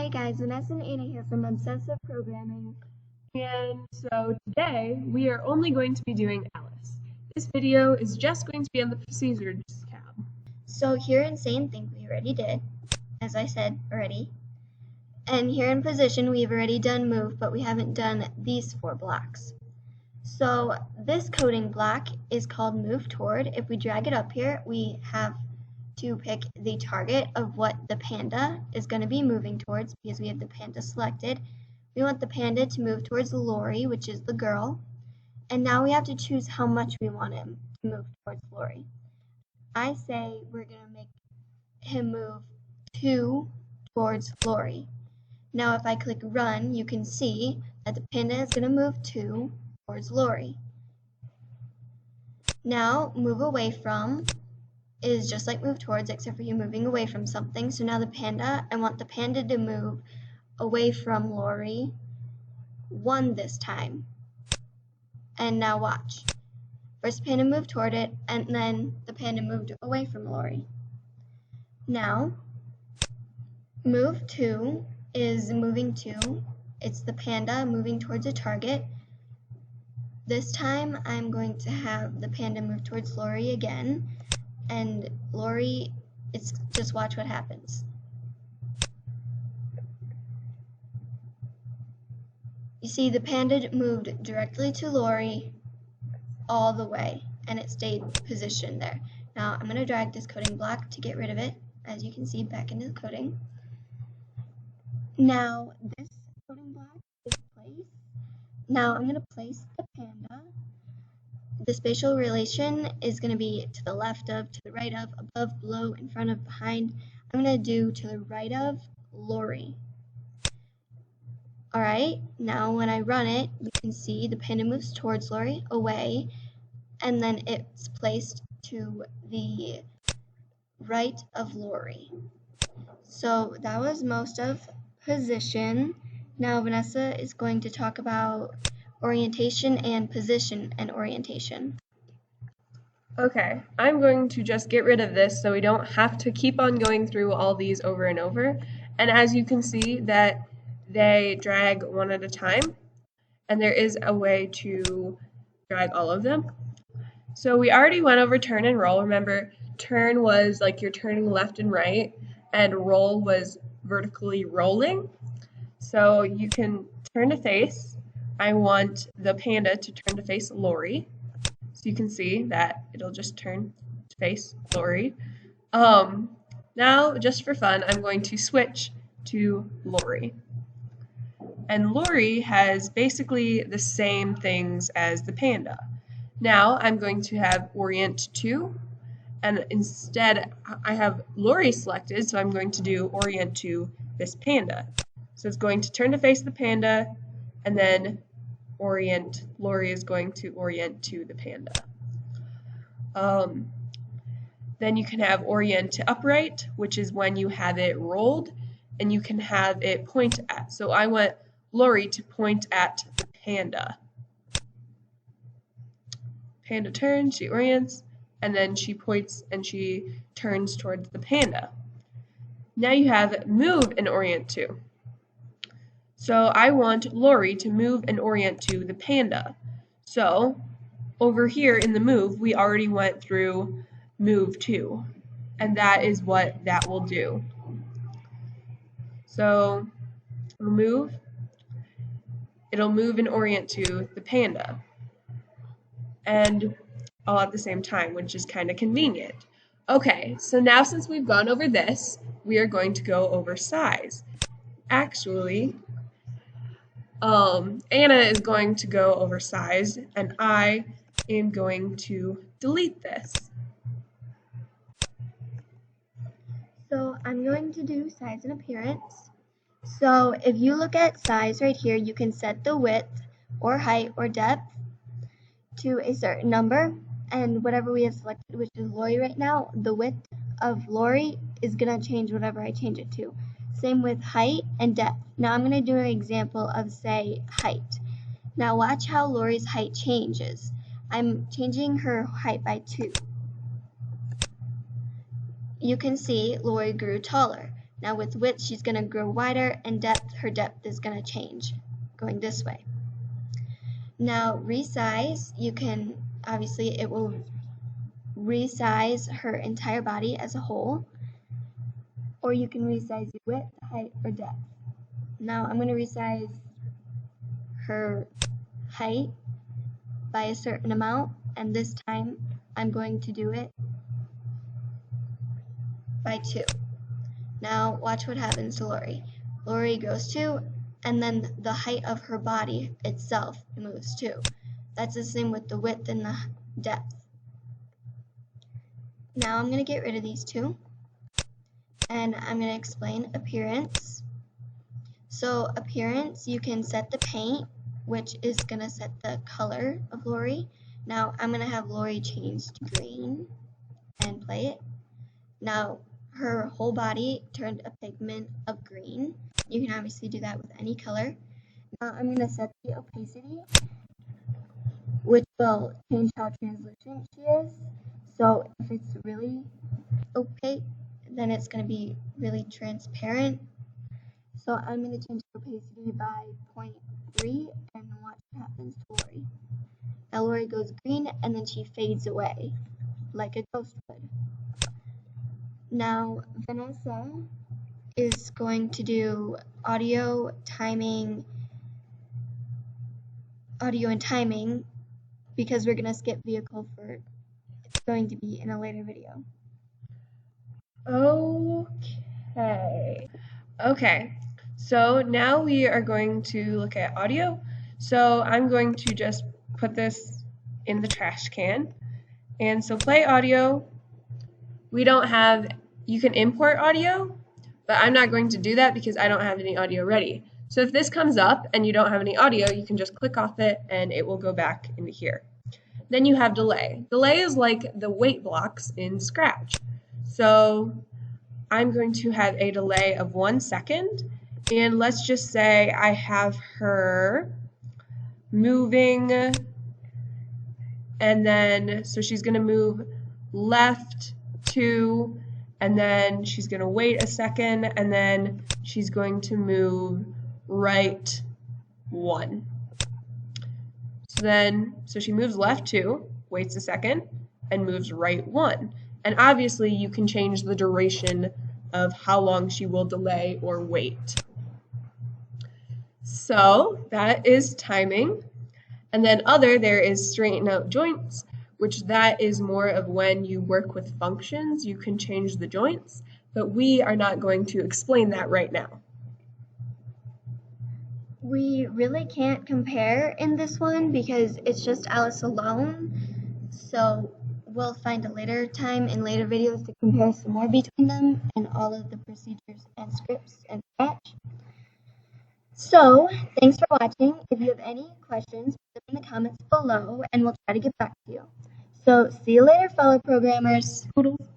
Hey guys, Vanessa and Anna here from Obsessive Programming. And so today we are only going to be doing Alice. This video is just going to be on the procedures tab. So here in Say and Think we already did, as I said already. And here in Position we've already done Move, but we haven't done these 4 blocks. So this coding block is called Move Toward. If we drag it up here, we have to pick the target of what the panda is going to be moving towards because we have the panda selected. We want the panda to move towards Lori, which is the girl. And now we have to choose how much we want him to move towards Lori. I say we're going to make him move 2 towards Lori. Now if I click Run, you can see that the panda is going to move 2 towards Lori. Now Move Away From is just like Move Towards, except for you moving away from something. So now the panda, I want the panda to move away from Lori 1 this time. And now watch. First panda moved toward it, and then the panda moved away from Lori. Now, Move 2 is moving 2. It's the panda moving towards a target. This time I'm going to have the panda move towards Lori again. And Lori, just watch what happens. You see the panda moved directly to Lori all the way, and it stayed positioned there. Now I'm going to drag this coding block to get rid of it, as you can see, back into the coding. Now this coding block is placed. Now I'm going to place the panda. The spatial relation is going to be to the left of, to the right of, above, below, in front of, behind. I'm going to do to the right of Lori. Alright, now when I run it, you can see the panda moves towards Lori, away, and then it's placed to the right of Lori. So that was most of Position. Now Vanessa is going to talk about orientation and position and orientation. Okay, I'm going to just get rid of this so we don't have to keep on going through all these over and over. And as you can see that they drag one at a time, and there is a way to drag all of them. So we already went over turn and roll. Remember, turn was like you're turning left and right, and roll was vertically rolling. So you can turn to face. I want the panda to turn to face Lori. So you can see that it'll just turn to face Lori. Now, just for fun, I'm going to switch to Lori. And Lori has basically the same things as the panda. Now I'm going to have orient to, and instead I have Lori selected, so I'm going to do orient to this panda. So it's going to turn to face the panda, and then orient, Lori is going to orient to the panda. Then you can have orient to upright, which is when you have it rolled, and you can have it point at. So I want Lori to point at the panda. Panda turns, she orients, and then she points and she turns towards the panda. Now you have move and orient to. So I want Lori to move and orient to the panda. So over here in the move, we already went through move to, and that is what that will do. So move, it'll move and orient to the panda, and all at the same time, which is kind of convenient. Okay, so now since we've gone over this, we are going to go over size. Actually, Anna is going to go over size, and I am going to delete this. So I'm going to do size and appearance. So if you look at size right here, you can set the width or height or depth to a certain number, and whatever we have selected, which is Lori right now, the width of Lori is going to change whatever I change it to. Same with height and depth. Now I'm going to do an example of, say, height. Now watch how Lori's height changes. I'm changing her height by 2. You can see Lori grew taller. Now with width, she's going to grow wider, and depth, her depth is going to change, going this way. Now resize, you can, obviously it will resize her entire body as a whole, or you can resize your width, height, or depth. Now I'm going to resize her height by a certain amount, and this time I'm going to do it by 2. Now watch what happens to Lori. Lori goes 2, and then the height of her body itself moves 2. That's the same with the width and the depth. Now I'm going to get rid of these 2, and I'm going to explain appearance. So appearance, you can set the paint, which is going to set the color of Lori. Now I'm going to have Lori change to green and play it. Now her whole body turned a pigment of green. You can obviously do that with any color. Now I'm going to set the opacity, which will change how translucent she is. So if it's really opaque, then it's going to be really transparent. So I'm going to change the opacity by 0.3 and watch what happens to Lori. Now Lori goes green and then she fades away like a ghost would. Now Vanessa is going to do audio and timing because we're going to skip vehicle for it's going to be in a later video. Okay, so now we are going to look at audio. So I'm going to just put this in the trash can. And so play audio. You can import audio, but I'm not going to do that because I don't have any audio ready. So if this comes up and you don't have any audio, you can just click off it and it will go back into here. Then you have delay. Delay is like the wait blocks in Scratch. So I'm going to have a delay of 1 second, and let's just say I have her moving, and then so she's going to move left 2, and then she's going to wait a second, and then she's going to move right 1. So she moves left 2, waits a second, and moves right 1. And obviously you can change the duration of how long she will delay or wait. So that is timing. And then there is straighten out joints, which that is more of when you work with functions, you can change the joints, but we are not going to explain that right now. We really can't compare in this one because it's just Alice alone. So we'll find a later time in later videos to compare some more between them and all of the procedures and scripts and Scratch. So thanks for watching. If you have any questions, put them in the comments below and we'll try to get back to you. So see you later, fellow programmers. Toodles.